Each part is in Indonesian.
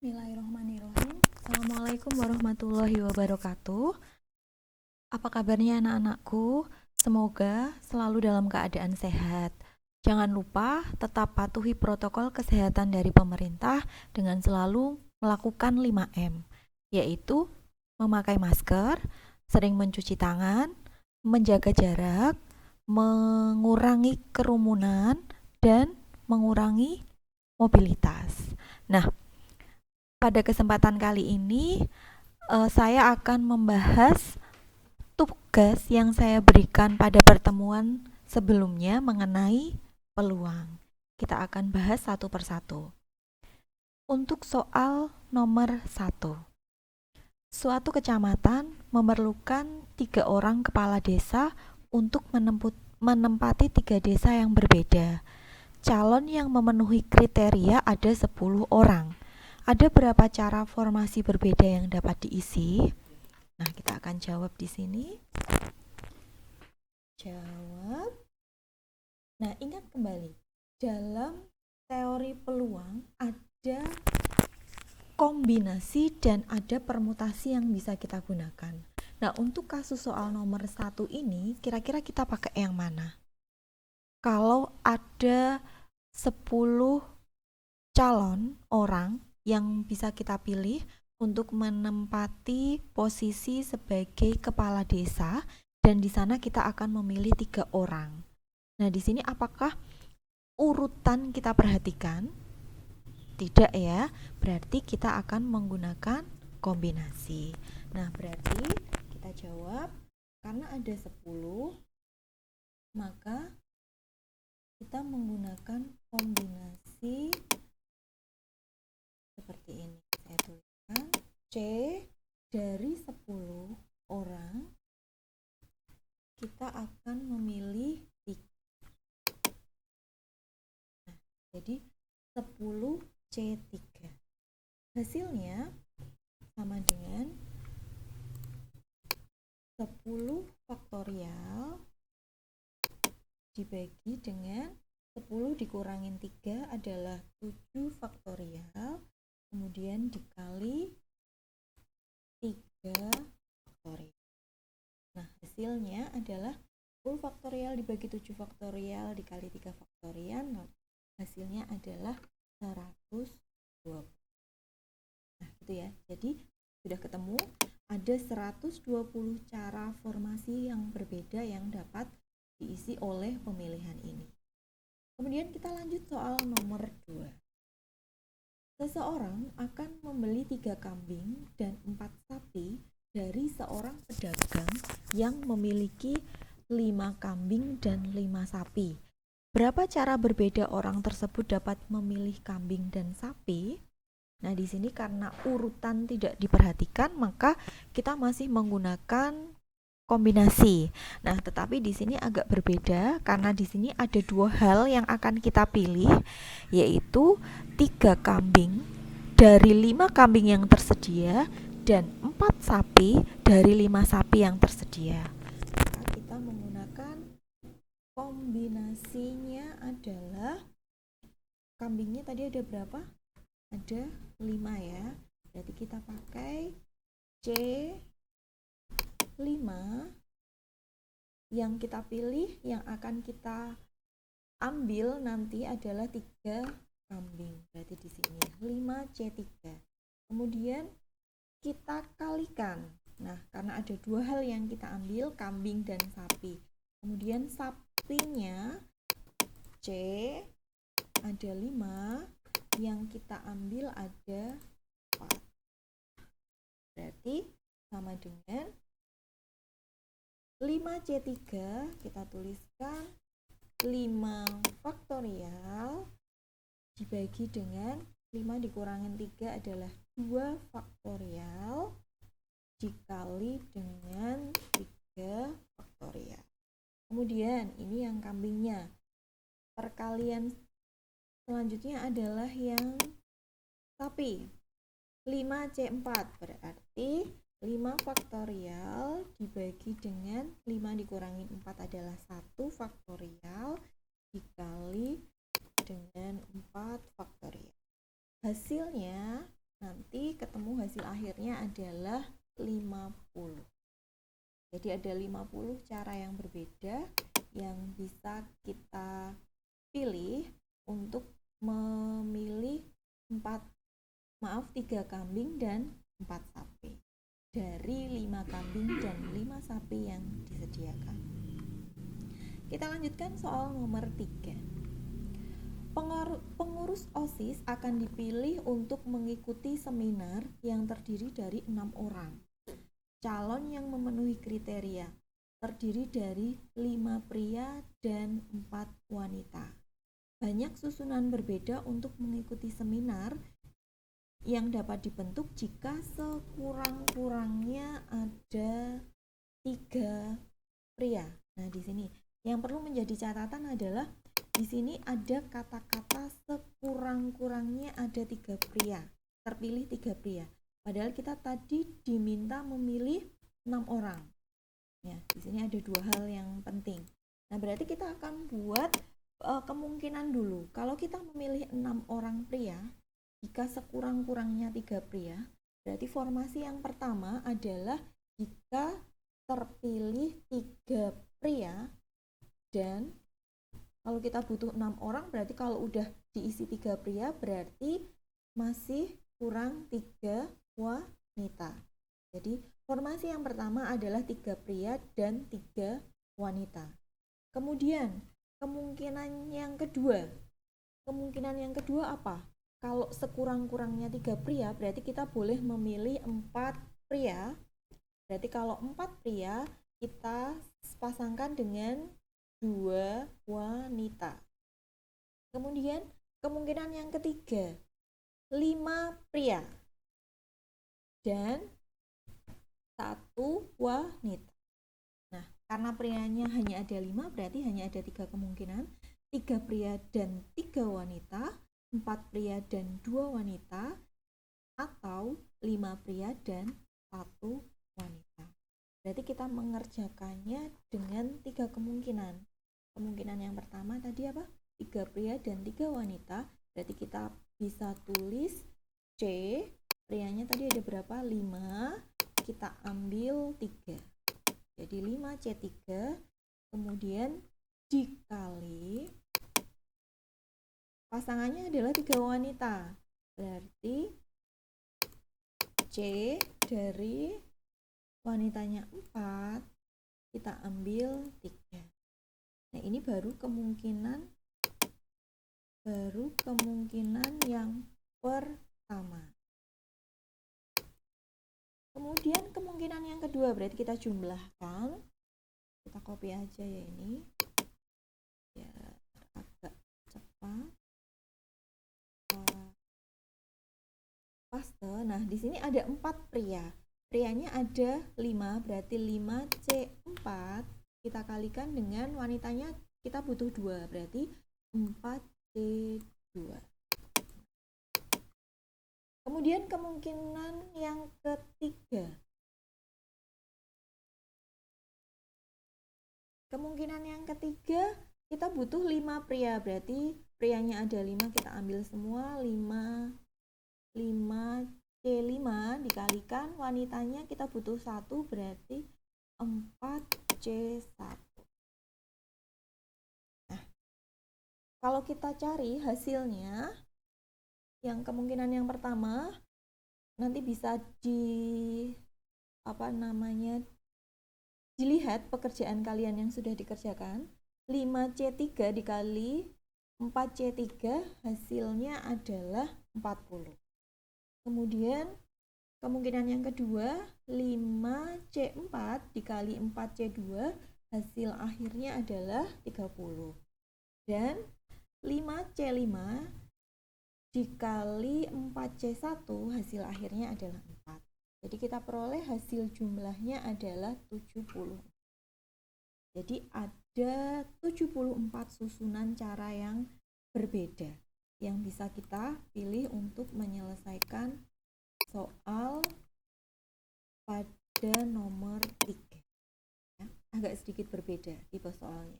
Bismillahirrahmanirrahim. Assalamualaikum warahmatullahi wabarakatuh. Apa kabarnya anak-anakku? Semoga selalu dalam keadaan sehat. Jangan lupa tetap patuhi protokol kesehatan dari pemerintah dengan selalu melakukan 5M, yaitu memakai masker, sering mencuci tangan, menjaga jarak, mengurangi kerumunan, dan mengurangi mobilitas. Nah, pada kesempatan kali ini saya akan membahas tugas yang saya berikan pada pertemuan sebelumnya mengenai peluang. Kita akan bahas satu persatu. Untuk soal nomor 1. Suatu kecamatan memerlukan 3 orang kepala desa untuk menempati 3 desa yang berbeda. Calon yang memenuhi kriteria ada 10 orang. Ada berapa cara formasi berbeda yang dapat diisi? Nah, kita akan jawab di sini. Jawab. Nah, ingat kembali, dalam teori peluang ada kombinasi dan ada permutasi yang bisa kita gunakan. Nah, untuk kasus soal nomor 1 ini, kira-kira kita pakai yang mana? Kalau ada 10 calon orang yang bisa kita pilih untuk menempati posisi sebagai kepala desa, dan di sana kita akan memilih 3 orang. Nah, di sini apakah urutan kita perhatikan? Tidak ya, berarti kita akan menggunakan kombinasi. Nah, berarti kita jawab karena ada 10, maka kita menggunakan kombinasi seperti ini. Saya tuliskan C dari 10 orang kita akan memilih 3. Nah, jadi 10 C3. Hasilnya sama dengan 10 faktorial dibagi dengan 10 dikurangin 3 adalah 7 faktorial, kemudian dikali 3 faktorial. Nah, hasilnya adalah 10 faktorial dibagi 7 faktorial dikali 3 faktorial. Nah, hasilnya adalah 120. Nah, gitu ya. Jadi, sudah ketemu ada 120 cara formasi yang berbeda yang dapat diisi oleh pemilihan ini. Kemudian kita lanjut soal nomor 2. Seseorang akan membeli 3 kambing dan 4 sapi dari seorang pedagang yang memiliki 5 kambing dan 5 sapi. Berapa cara berbeda orang tersebut dapat memilih kambing dan sapi? Nah, di sini karena urutan tidak diperhatikan, maka kita masih menggunakan kombinasi. Nah, tetapi di sini agak berbeda karena di sini ada 2 hal yang akan kita pilih, yaitu 3 kambing dari 5 kambing yang tersedia dan 4 sapi dari 5 sapi yang tersedia. Maka kita menggunakan kombinasinya adalah kambingnya tadi ada berapa? Ada 5 ya. Berarti kita pakai C 5. Yang kita pilih, yang akan kita ambil nanti adalah 3 kambing. Berarti di sini 5C3. Kemudian kita kalikan. Nah, karena ada 2 hal yang kita ambil, kambing dan sapi. Kemudian sapinya C ada 5, yang kita ambil ada 4. Berarti sama dengan 5C3, kita tuliskan 5 faktorial dibagi dengan 5 dikurangin 3 adalah 2 faktorial dikali dengan 3 faktorial. Kemudian ini yang kambingnya. Perkalian selanjutnya adalah yang sapi. 5C4 berarti 5 faktorial dibagi dengan 5 dikurangin 4 adalah 1 faktorial dikali dengan 4 faktorial. Hasilnya nanti ketemu hasil akhirnya adalah 50. Jadi ada 50 cara yang berbeda yang bisa kita pilih untuk memilih 3 kambing dan 4 sapi dari 5 kambing dan 5 sapi yang disediakan. Kita lanjutkan soal nomor 3. Pengurus OSIS akan dipilih untuk mengikuti seminar yang terdiri dari 6 orang. Calon yang memenuhi kriteria terdiri dari 5 pria dan 4 wanita. Banyak susunan berbeda untuk mengikuti seminar yang dapat dibentuk jika sekurang-kurangnya ada 3 pria. Nah, di sini yang perlu menjadi catatan adalah di sini ada kata-kata sekurang-kurangnya ada 3 pria, terpilih 3 pria. Padahal kita tadi diminta memilih 6 orang. Ya, di sini ada 2 hal yang penting. Nah, berarti kita akan buat kemungkinan dulu. Kalau kita memilih 6 orang pria, jika sekurang-kurangnya 3 pria, berarti formasi yang pertama adalah jika terpilih 3 pria dan kalau kita butuh 6 orang, berarti kalau udah diisi 3 pria, berarti masih kurang 3 wanita. Jadi formasi yang pertama adalah 3 pria dan 3 wanita. Kemudian kemungkinan yang kedua apa? Kalau sekurang-kurangnya 3 pria, berarti kita boleh memilih 4 pria. Berarti kalau 4 pria, kita pasangkan dengan 2 wanita. Kemudian kemungkinan yang ketiga, 5 pria dan 1 wanita. Nah, karena prianya hanya ada 5, berarti hanya ada 3 kemungkinan, 3 pria dan 3 wanita, 4 pria dan 2 wanita, atau 5 pria dan 1 wanita. Berarti kita mengerjakannya dengan 3 kemungkinan. Kemungkinan yang pertama tadi apa? 3 pria dan 3 wanita. Berarti kita bisa tulis C, prianya tadi ada berapa? 5. Kita ambil 3. Jadi 5C3, kemudian dikali pasangannya adalah 3 wanita. Berarti C dari wanitanya 4, kita ambil 3. Nah, ini baru kemungkinan yang pertama. Kemudian kemungkinan yang kedua, berarti kita jumlahkan. Kita copy aja ya ini. Ya, agak cepat. Paste. Nah, di sini ada 4 pria. Prianya ada 5, berarti 5C4 kita kalikan dengan wanitanya kita butuh 2, berarti 4C2. Kemudian kemungkinan yang ketiga. Kemungkinan yang ketiga kita butuh 5 pria, berarti prianya ada 5, kita ambil semua 5C5 dikalikan wanitanya kita butuh 1, berarti 4C1. Nah, kalau kita cari hasilnya, yang kemungkinan yang pertama nanti bisa dilihat pekerjaan kalian yang sudah dikerjakan. 5C3 dikali 4C3 hasilnya adalah 40. Kemudian kemungkinan yang kedua, 5C4 dikali 4C2 hasil akhirnya adalah 30. Dan 5C5 dikali 4C1 hasil akhirnya adalah 4. Jadi kita peroleh hasil jumlahnya adalah 70. Jadi ada 74 susunan cara yang berbeda yang bisa kita pilih untuk menyelesaikan soal pada nomor 3. Ya, agak sedikit berbeda tipe soalnya.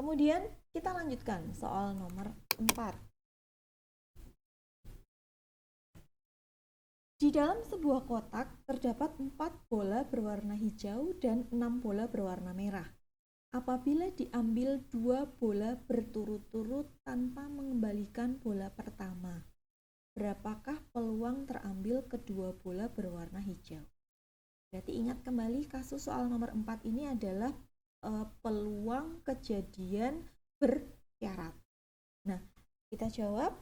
Kemudian kita lanjutkan soal nomor 4. Di dalam sebuah kotak terdapat 4 bola berwarna hijau dan 6 bola berwarna merah. Apabila diambil 2 bola berturut-turut tanpa mengembalikan bola pertama, berapakah peluang terambil kedua bola berwarna hijau? Berarti ingat kembali kasus soal nomor 4 ini adalah peluang kejadian bersyarat. Nah, kita jawab.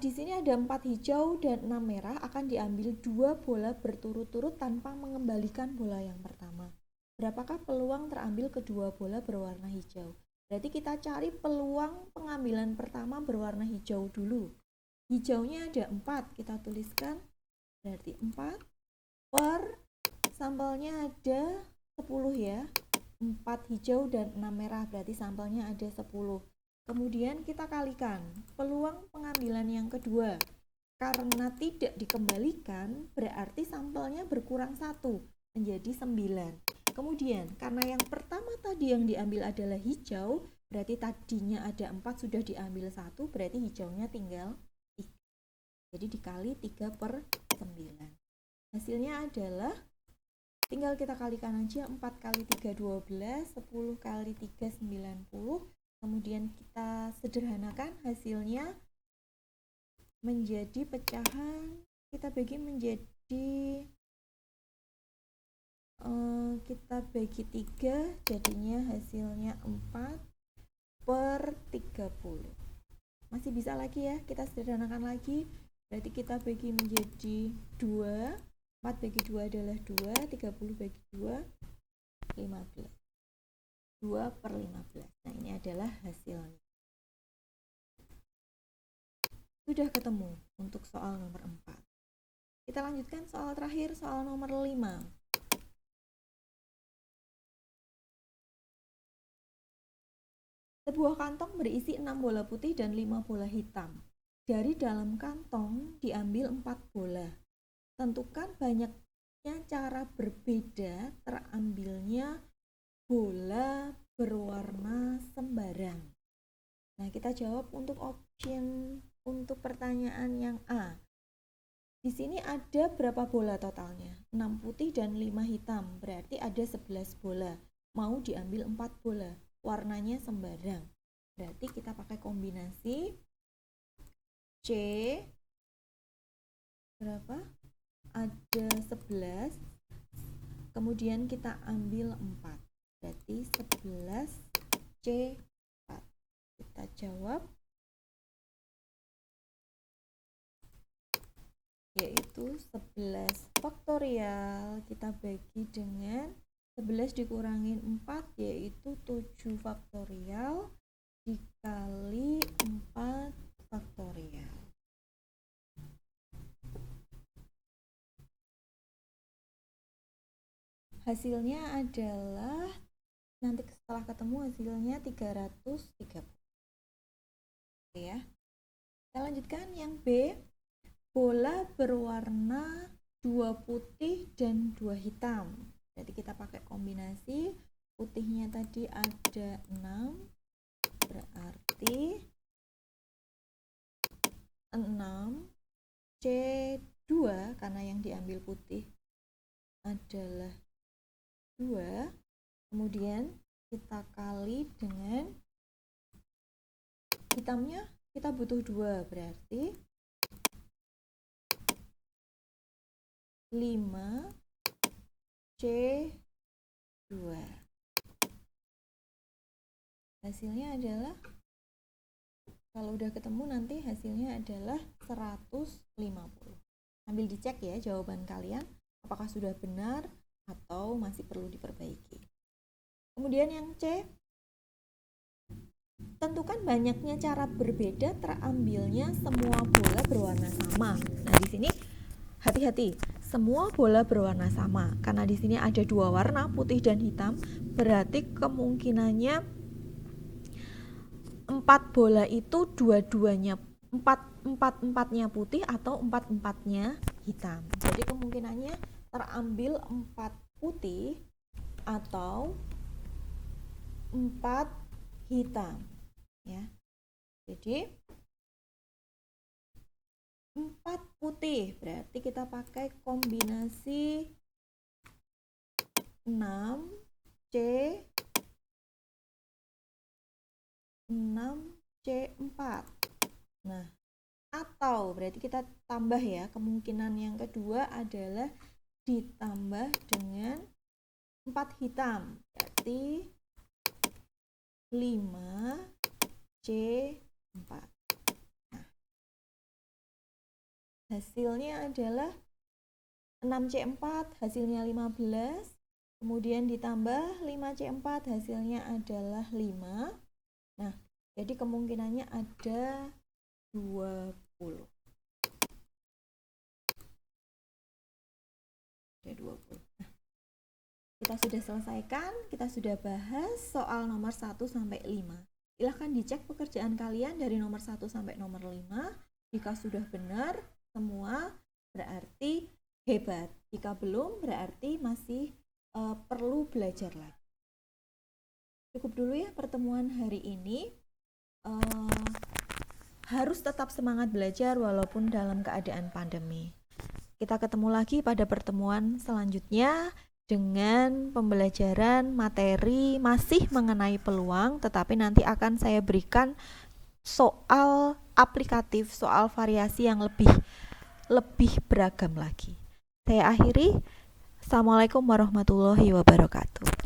Di sini ada 4 hijau dan 6 merah, akan diambil 2 bola berturut-turut tanpa mengembalikan bola yang pertama. Berapakah peluang terambil kedua bola berwarna hijau? Berarti kita cari peluang pengambilan pertama berwarna hijau dulu. Hijaunya ada 4, kita tuliskan. Berarti 4 per sampelnya ada 10 ya. 4 hijau dan 6 merah, berarti sampelnya ada 10. Kemudian kita kalikan peluang pengambilan yang kedua. Karena tidak dikembalikan, berarti sampelnya berkurang 1, menjadi 9. Kemudian, karena yang pertama tadi yang diambil adalah hijau, berarti tadinya ada 4, sudah diambil 1, berarti hijaunya tinggal 3. Jadi dikali 3 per 9. Hasilnya adalah, tinggal kita kalikan aja, 4 kali 3 12, 10 kali 3 90. Kemudian kita sederhanakan, hasilnya menjadi pecahan, kita bagi menjadi kita bagi 3, jadinya hasilnya 4 per 30. Masih bisa lagi ya, kita sederhanakan lagi. Berarti kita bagi menjadi 2, 4 bagi 2 adalah 2, 30 bagi 2, 15. 2 per 15. Nah, ini adalah hasilnya. Sudah ketemu untuk soal nomor 4. Kita lanjutkan soal terakhir, soal nomor 5. Sebuah kantong berisi 6 bola putih dan 5 bola hitam. Dari dalam kantong diambil 4 bola. Tentukan banyaknya cara berbeda terambilnya bola berwarna sembarang. Nah, kita jawab untuk pertanyaan yang A. Di sini ada berapa bola totalnya? 6 putih dan 5 hitam, berarti ada 11 bola. Mau diambil 4 bola, warnanya sembarang. Berarti kita pakai kombinasi C berapa? Ada 11, kemudian kita ambil 4. Berarti 11 C4. Kita jawab, yaitu 11 faktorial. Kita bagi dengan 11 dikurangin 4, yaitu 7 faktorial dikali 4 faktorial. Hasilnya adalah, nanti setelah ketemu hasilnya 330. Oke ya. Kita lanjutkan yang B. Bola berwarna 2 putih dan 2 hitam. Jadi kita pakai kombinasi, putihnya tadi ada 6, berarti 6 C2, karena yang diambil putih adalah 2. Kemudian kita kali dengan hitamnya, kita butuh 2, berarti 5 C2. Hasilnya adalah, kalau udah ketemu nanti hasilnya adalah 150. Sambil dicek ya jawaban kalian, apakah sudah benar atau masih perlu diperbaiki. Kemudian yang C, tentukan banyaknya cara berbeda terambilnya semua bola berwarna sama. Nah, di sini hati-hati, semua bola berwarna sama. Karena di sini ada 2 warna, putih dan hitam, berarti kemungkinannya 4 bola itu dua-duanya, 4-4-nya putih atau 4-4-nya hitam. Jadi kemungkinannya terambil 4 putih atau 4 hitam ya. Jadi 4 4 putih. Berarti kita pakai kombinasi 6C 6C4. Nah, atau berarti kita tambah ya, kemungkinan yang kedua adalah ditambah dengan 4 hitam, berarti 5C4. Nah, hasilnya adalah 6C4, hasilnya 15, kemudian ditambah 5C4, hasilnya adalah 5. Nah, jadi kemungkinannya ada 20. Ada 20. Nah, kita sudah selesaikan, kita sudah bahas soal nomor 1 sampai 5. Silahkan dicek pekerjaan kalian dari nomor 1 sampai nomor 5. Jika sudah benar semua, berarti hebat. Jika belum, berarti masih perlu belajar lagi. Cukup dulu ya pertemuan hari ini. Harus tetap semangat belajar walaupun dalam keadaan pandemi. Kita ketemu lagi pada pertemuan selanjutnya dengan pembelajaran materi masih mengenai peluang, tetapi nanti akan saya berikan soal aplikatif, soal variasi yang lebih beragam lagi. Saya akhiri. Assalamualaikum warahmatullahi wabarakatuh.